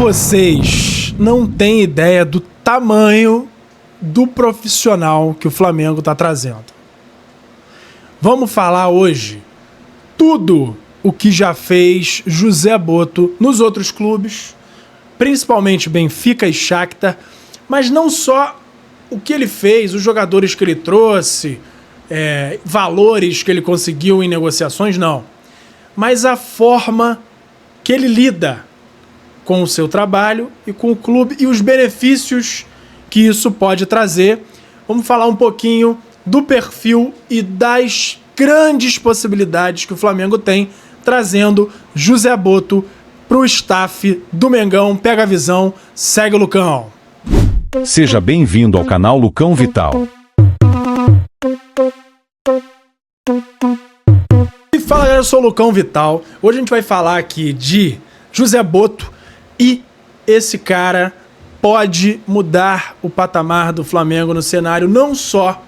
Vocês não têm ideia do tamanho do profissional que o Flamengo está trazendo. Vamos falar hoje tudo o que já fez José Botto nos outros clubes, principalmente Benfica e Shakhtar, mas não só o que ele fez, os jogadores que ele trouxe, valores que ele conseguiu em negociações, não. Mas a forma que ele lida com o seu trabalho e com o clube e os benefícios que isso pode trazer. Vamos falar um pouquinho do perfil e das grandes possibilidades que o Flamengo tem trazendo José Botto para o staff do Mengão. Pega a visão, segue o Lucão. Seja bem-vindo ao canal Lucão Vital. E fala galera, eu sou o Lucão Vital. Hoje a gente vai falar aqui de José Botto e esse cara pode mudar o patamar do Flamengo no cenário não só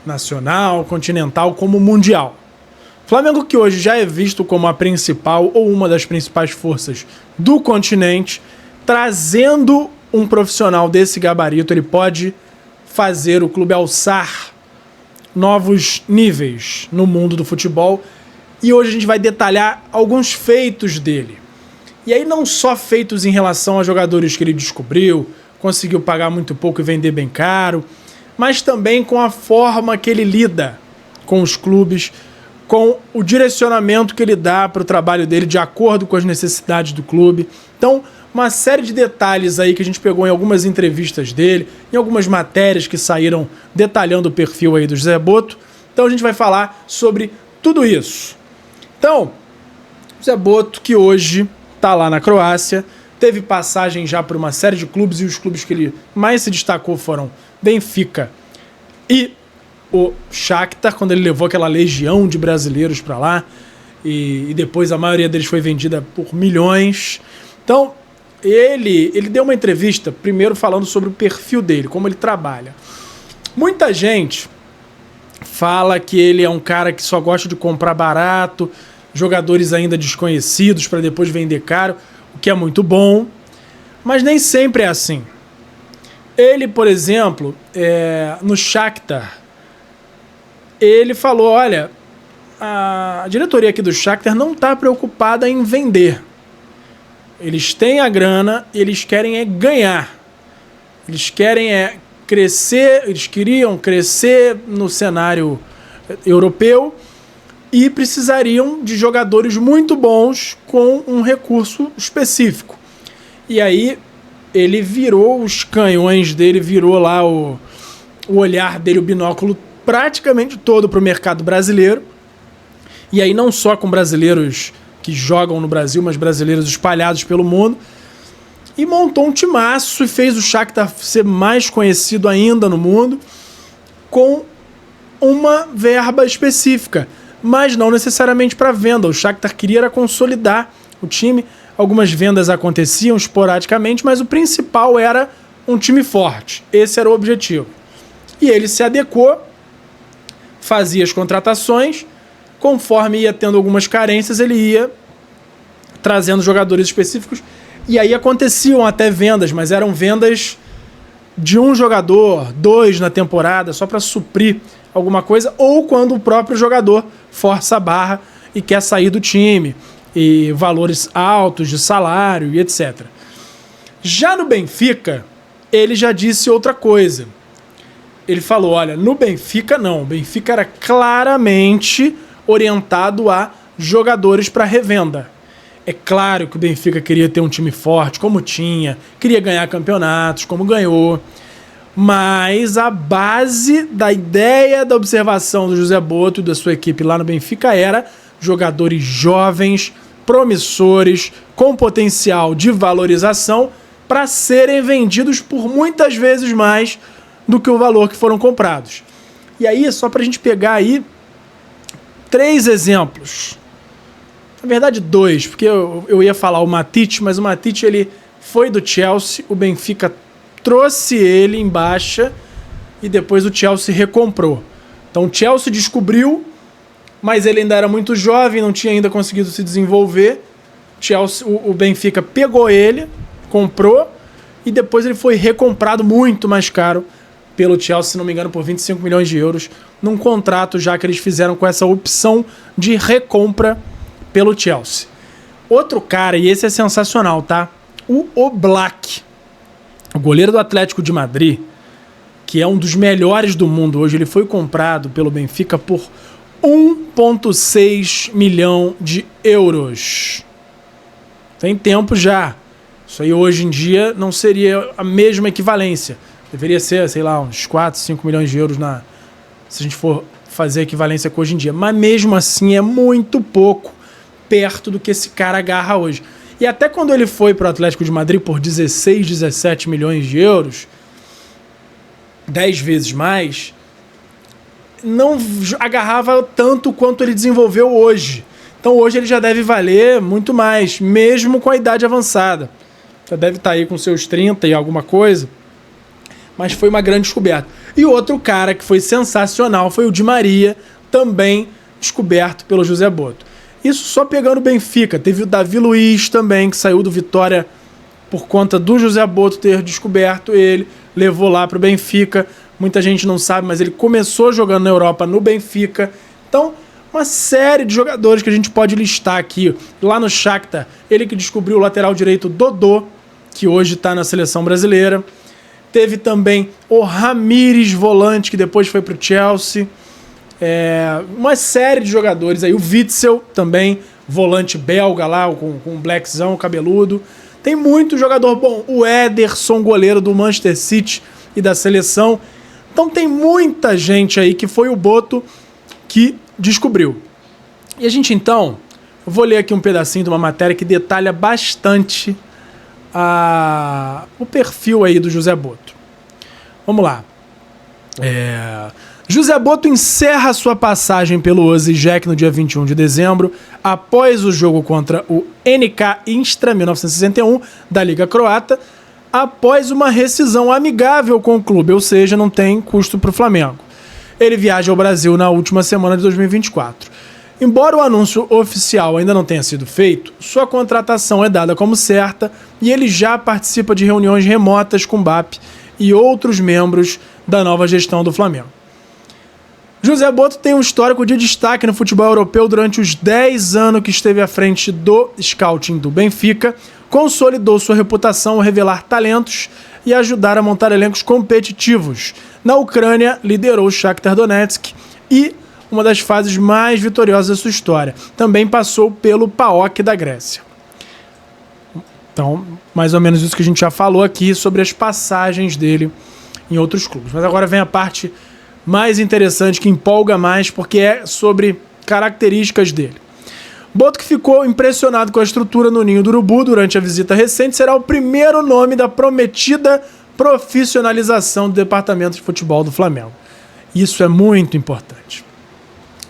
nacional, continental, como mundial. Flamengo que hoje já é visto como a principal ou uma das principais forças do continente, trazendo um profissional desse gabarito, ele pode fazer o clube alçar novos níveis no mundo do futebol. E hoje a gente vai detalhar alguns feitos dele. E aí não só feitos em relação a jogadores que ele descobriu, conseguiu pagar muito pouco e vender bem caro, mas também com a forma que ele lida com os clubes, com o direcionamento que ele dá para o trabalho dele de acordo com as necessidades do clube. Então, uma série de detalhes aí que a gente pegou em algumas entrevistas dele, em algumas matérias que saíram detalhando o perfil aí do José Botto. Então a gente vai falar sobre tudo isso. Então, José Botto, que hoje está lá na Croácia, teve passagem já por uma série de clubes e os clubes que ele mais se destacou foram Benfica e o Shakhtar, quando ele levou aquela legião de brasileiros para lá e depois a maioria deles foi vendida por milhões. Então, ele deu uma entrevista primeiro falando sobre o perfil dele, como ele trabalha. Muita gente fala que ele é um cara que só gosta de comprar barato, jogadores ainda desconhecidos para depois vender caro, o que é muito bom, mas nem sempre é assim. Ele, por exemplo, no Shakhtar, ele falou, olha, a diretoria aqui do Shakhtar não está preocupada em vender. Eles têm a grana, eles querem ganhar. Eles querem crescer, eles queriam crescer no cenário europeu, e precisariam de jogadores muito bons com um recurso específico. E aí ele virou os canhões dele, virou lá o olhar dele, o binóculo praticamente todo para o mercado brasileiro. E aí não só com brasileiros que jogam no Brasil, mas brasileiros espalhados pelo mundo. E montou um timaço e fez o Shakhtar ser mais conhecido ainda no mundo com uma verba específica, mas não necessariamente para venda. O Shakhtar queria era consolidar o time. Algumas vendas aconteciam esporadicamente, mas o principal era um time forte. Esse era o objetivo. E ele se adequou, fazia as contratações, conforme ia tendo algumas carências, ele ia trazendo jogadores específicos, e aí aconteciam até vendas, mas eram vendas de um jogador, 2 na temporada, só para suprir alguma coisa, ou quando o próprio jogador força a barra e quer sair do time, e valores altos de salário e etc. Já no Benfica, ele já disse outra coisa. Ele falou, olha, no Benfica não, o Benfica era claramente orientado a jogadores para revenda. É claro que o Benfica queria ter um time forte, como tinha, queria ganhar campeonatos, como ganhou, mas a base da ideia da observação do José Botto e da sua equipe lá no Benfica era jogadores jovens, promissores, com potencial de valorização para serem vendidos por muitas vezes mais do que o valor que foram comprados. E aí, só para a gente pegar aí 3 exemplos. Na verdade, 2, porque eu ia falar o Matic, mas o Matic ele foi do Chelsea, o Benfica trouxe ele em baixa e depois o Chelsea recomprou. Então o Chelsea descobriu, mas ele ainda era muito jovem, não tinha ainda conseguido se desenvolver. O Benfica pegou ele, comprou e depois ele foi recomprado muito mais caro pelo Chelsea, se não me engano, por 25 milhões de euros, num contrato já que eles fizeram com essa opção de recompra pelo Chelsea. Outro cara, e esse é sensacional, tá? O Oblak, o goleiro do Atlético de Madrid, que é um dos melhores do mundo hoje, ele foi comprado pelo Benfica por 1,6 milhão de euros. Tem tempo já. Isso aí hoje em dia não seria a mesma equivalência. Deveria ser, sei lá, uns 4, 5 milhões de euros se a gente for fazer a equivalência com hoje em dia. Mas mesmo assim é muito pouco perto do que esse cara agarra hoje. E até quando ele foi para o Atlético de Madrid por 16, 17 milhões de euros, 10 vezes mais, não agarrava tanto quanto ele desenvolveu hoje. Então hoje ele já deve valer muito mais, mesmo com a idade avançada. Já deve estar aí com seus 30 e alguma coisa, mas foi uma grande descoberta. E outro cara que foi sensacional foi o Di Maria, também descoberto pelo José Boto. Isso só pegando o Benfica. Teve o Davi Luiz também, que saiu do Vitória por conta do José Boto ter descoberto ele, levou lá para o Benfica. Muita gente não sabe, mas ele começou jogando na Europa no Benfica. Então, uma série de jogadores que a gente pode listar aqui. Lá no Shakhtar, ele que descobriu o lateral direito Dodô, que hoje está na seleção brasileira. Teve também o Ramires, volante, que depois foi para o Chelsea. Uma série de jogadores aí. O Witsel também, volante belga lá, com um blackzão, cabeludo. Tem muito jogador bom. O Ederson, goleiro do Manchester City e da seleção. Então tem muita gente aí que foi o Boto que descobriu. E a gente então, eu vou ler aqui um pedacinho de uma matéria que detalha bastante o perfil aí do José Boto. Vamos lá. José Boto encerra sua passagem pelo Osijek no dia 21 de dezembro, após o jogo contra o NK Istra 1961 da Liga Croata, após uma rescisão amigável com o clube, ou seja, não tem custo para o Flamengo. Ele viaja ao Brasil na última semana de 2024. Embora o anúncio oficial ainda não tenha sido feito, sua contratação é dada como certa e ele já participa de reuniões remotas com o BAP e outros membros da nova gestão do Flamengo. José Boto tem um histórico de destaque no futebol europeu durante os 10 anos que esteve à frente do scouting do Benfica, consolidou sua reputação ao revelar talentos e ajudar a montar elencos competitivos. Na Ucrânia, liderou o Shakhtar Donetsk e uma das fases mais vitoriosas da sua história. Também passou pelo PAOK da Grécia. Então, mais ou menos isso que a gente já falou aqui sobre as passagens dele em outros clubes. Mas agora vem a parte mais interessante, que empolga mais, porque é sobre características dele. Boto, que ficou impressionado com a estrutura no Ninho do Urubu durante a visita recente, será o primeiro nome da prometida profissionalização do departamento de futebol do Flamengo. Isso é muito importante.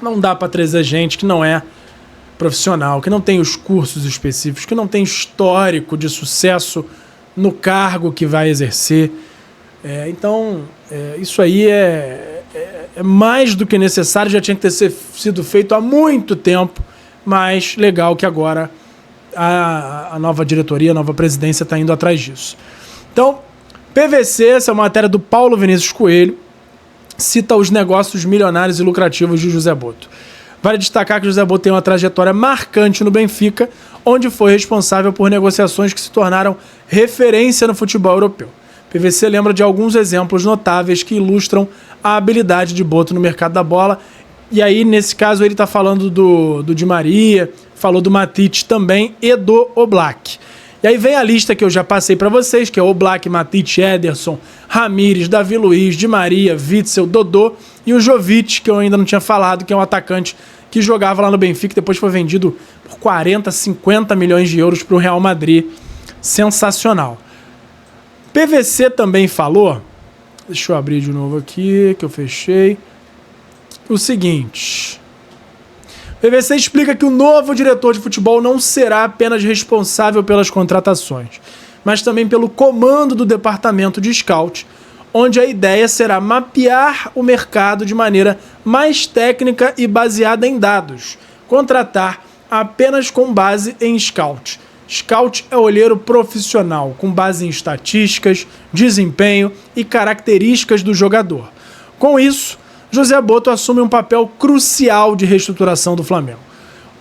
Não dá para trazer gente que não é profissional, que não tem os cursos específicos, que não tem histórico de sucesso no cargo que vai exercer. Então, isso aí é mais do que necessário, já tinha que ter sido feito há muito tempo, mas legal que agora a nova diretoria, a nova presidência está indo atrás disso. Então, PVC, essa é uma matéria do Paulo Vinícius Coelho, cita os negócios milionários e lucrativos de José Boto. Vale destacar que José Boto tem uma trajetória marcante no Benfica, onde foi responsável por negociações que se tornaram referência no futebol europeu. PVC lembra de alguns exemplos notáveis que ilustram a habilidade de Boto no mercado da bola. E aí, nesse caso, ele está falando do Di Maria, falou do Matic também e do Oblak. E aí vem a lista que eu já passei para vocês, que é Oblak, Matic, Ederson, Ramires, Davi Luiz, Di Maria, Witsel, Dodô e o Jovic, que eu ainda não tinha falado, que é um atacante que jogava lá no Benfica, depois foi vendido por 40, 50 milhões de euros para o Real Madrid. Sensacional. PVC também falou, deixa eu abrir de novo aqui, que eu fechei, o seguinte: PVC explica que o novo diretor de futebol não será apenas responsável pelas contratações, mas também pelo comando do departamento de scout, onde a ideia será mapear o mercado de maneira mais técnica e baseada em dados, contratar apenas com base em scout, Scout é olheiro profissional, com base em estatísticas, desempenho e características do jogador. Com isso, José Botto assume um papel crucial de reestruturação do Flamengo.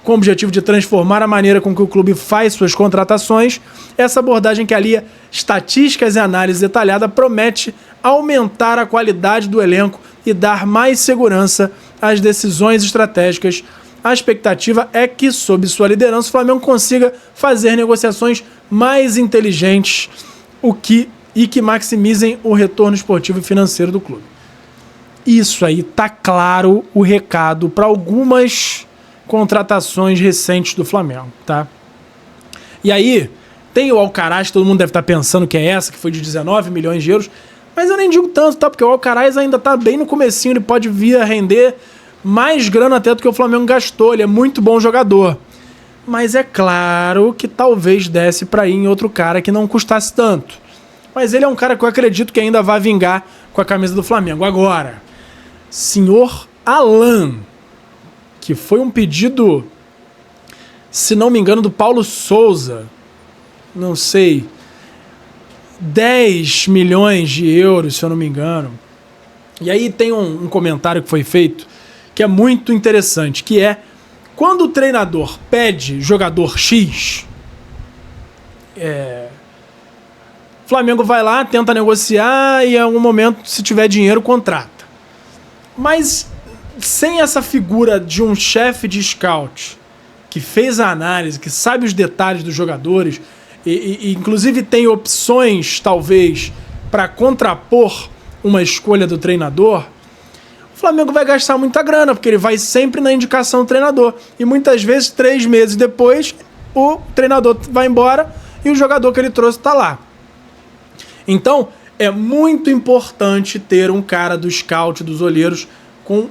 Com o objetivo de transformar a maneira com que o clube faz suas contratações, essa abordagem que alia estatísticas e análise detalhada promete aumentar a qualidade do elenco e dar mais segurança às decisões estratégicas. A expectativa é que, sob sua liderança, o Flamengo consiga fazer negociações mais inteligentes e que maximizem o retorno esportivo e financeiro do clube. Isso aí tá claro o recado para algumas contratações recentes do Flamengo, tá? E aí, tem o Alcaraz, todo mundo deve estar pensando que é essa, que foi de 19 milhões de euros, mas eu nem digo tanto, tá? Porque o Alcaraz ainda tá bem no comecinho, ele pode vir a render mais grana até do que o Flamengo gastou, ele é muito bom jogador. Mas é claro que talvez desse para ir em outro cara que não custasse tanto. Mas ele é um cara que eu acredito que ainda vai vingar com a camisa do Flamengo. Agora, senhor Alan, que foi um pedido, se não me engano, do Paulo Souza, não sei, 10 milhões de euros, se eu não me engano. E aí tem um comentário que foi feito que é muito interessante, que é: quando o treinador pede jogador X, o Flamengo vai lá, tenta negociar e em algum momento, se tiver dinheiro, contrata. Mas sem essa figura de um chefe de scout que fez a análise, que sabe os detalhes dos jogadores e inclusive tem opções, talvez, para contrapor uma escolha do treinador, o Flamengo vai gastar muita grana, porque ele vai sempre na indicação do treinador. E muitas vezes, 3 meses depois, o treinador vai embora e o jogador que ele trouxe está lá. Então, é muito importante ter um cara do scout, dos olheiros, com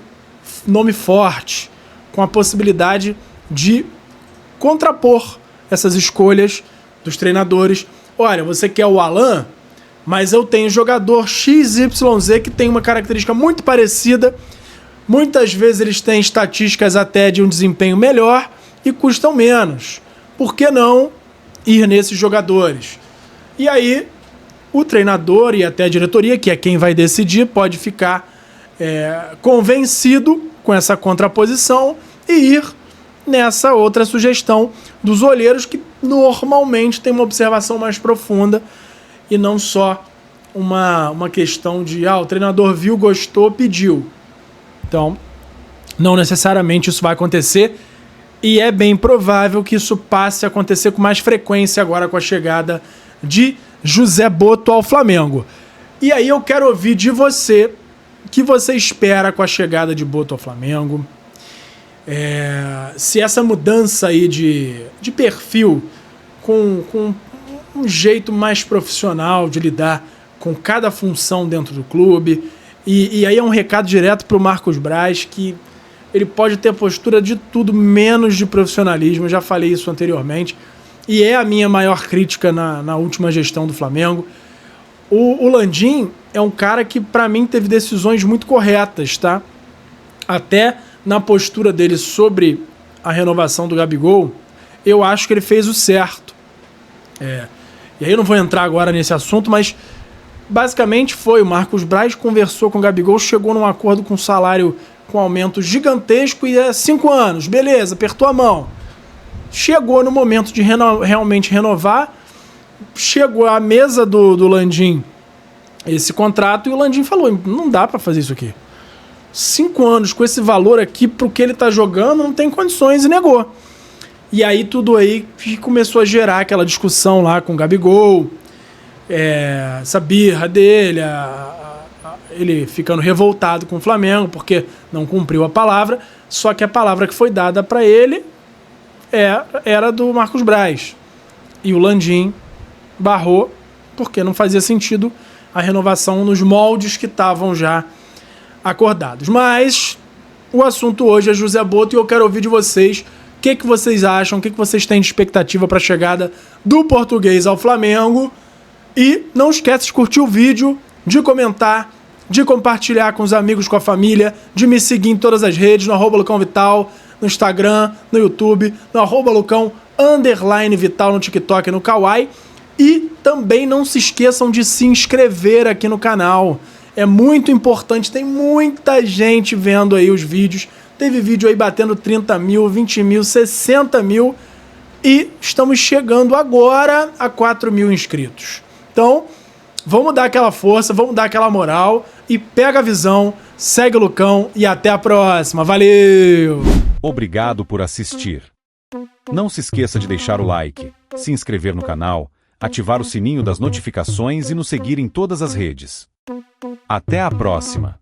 nome forte, com a possibilidade de contrapor essas escolhas dos treinadores. Olha, você quer o Alan, mas eu tenho jogador XYZ que tem uma característica muito parecida. Muitas vezes eles têm estatísticas até de um desempenho melhor e custam menos. Por que não ir nesses jogadores? E aí, o treinador e até a diretoria, que é quem vai decidir, pode ficar convencido com essa contraposição e ir nessa outra sugestão dos olheiros, que normalmente tem uma observação mais profunda e não só uma questão de o treinador viu, gostou, pediu. Então, não necessariamente isso vai acontecer e é bem provável que isso passe a acontecer com mais frequência agora com a chegada de José Botto ao Flamengo. E aí eu quero ouvir de você o que você espera com a chegada de Botto ao Flamengo. Se essa mudança aí de perfil com um jeito mais profissional de lidar com cada função dentro do clube. E aí é um recado direto para o Marcos Braz, que ele pode ter postura de tudo menos de profissionalismo. Eu já falei isso anteriormente. E é a minha maior crítica na última gestão do Flamengo. O Landim é um cara que, para mim, teve decisões muito corretas, tá? Até na postura dele sobre a renovação do Gabigol, eu acho que ele fez o certo. E aí eu não vou entrar agora nesse assunto, mas basicamente foi: o Marcos Braz conversou com o Gabigol, chegou num acordo com salário com aumento gigantesco e 5 anos, beleza, apertou a mão. Chegou no momento de realmente renovar, chegou à mesa do Landim esse contrato e o Landim falou: não dá para fazer isso aqui. 5 anos com esse valor aqui pro que ele tá jogando, não tem condições, e negou. E aí tudo aí começou a gerar aquela discussão lá com o Gabigol, essa birra dele, ele ficando revoltado com o Flamengo porque não cumpriu a palavra, só que a palavra que foi dada para ele era do Marcos Braz. E o Landim barrou porque não fazia sentido a renovação nos moldes que estavam já acordados. Mas o assunto hoje é José Botto e eu quero ouvir de vocês o que vocês acham, o que vocês têm de expectativa para a chegada do português ao Flamengo. E não esquece de curtir o vídeo, de comentar, de compartilhar com os amigos, com a família, de me seguir em todas as redes, no @LucãoVital, no Instagram, no YouTube, no @Lucão_Vital no TikTok e no Kawaii. E também não se esqueçam de se inscrever aqui no canal. É muito importante, tem muita gente vendo aí os vídeos. Teve vídeo aí batendo 30 mil, 20 mil, 60 mil. E estamos chegando agora a 4 mil inscritos. Então, vamos dar aquela força, vamos dar aquela moral. E pega a visão, segue o Lucão e até a próxima. Valeu! Obrigado por assistir. Não se esqueça de deixar o like, se inscrever no canal, ativar o sininho das notificações e nos seguir em todas as redes. Até a próxima!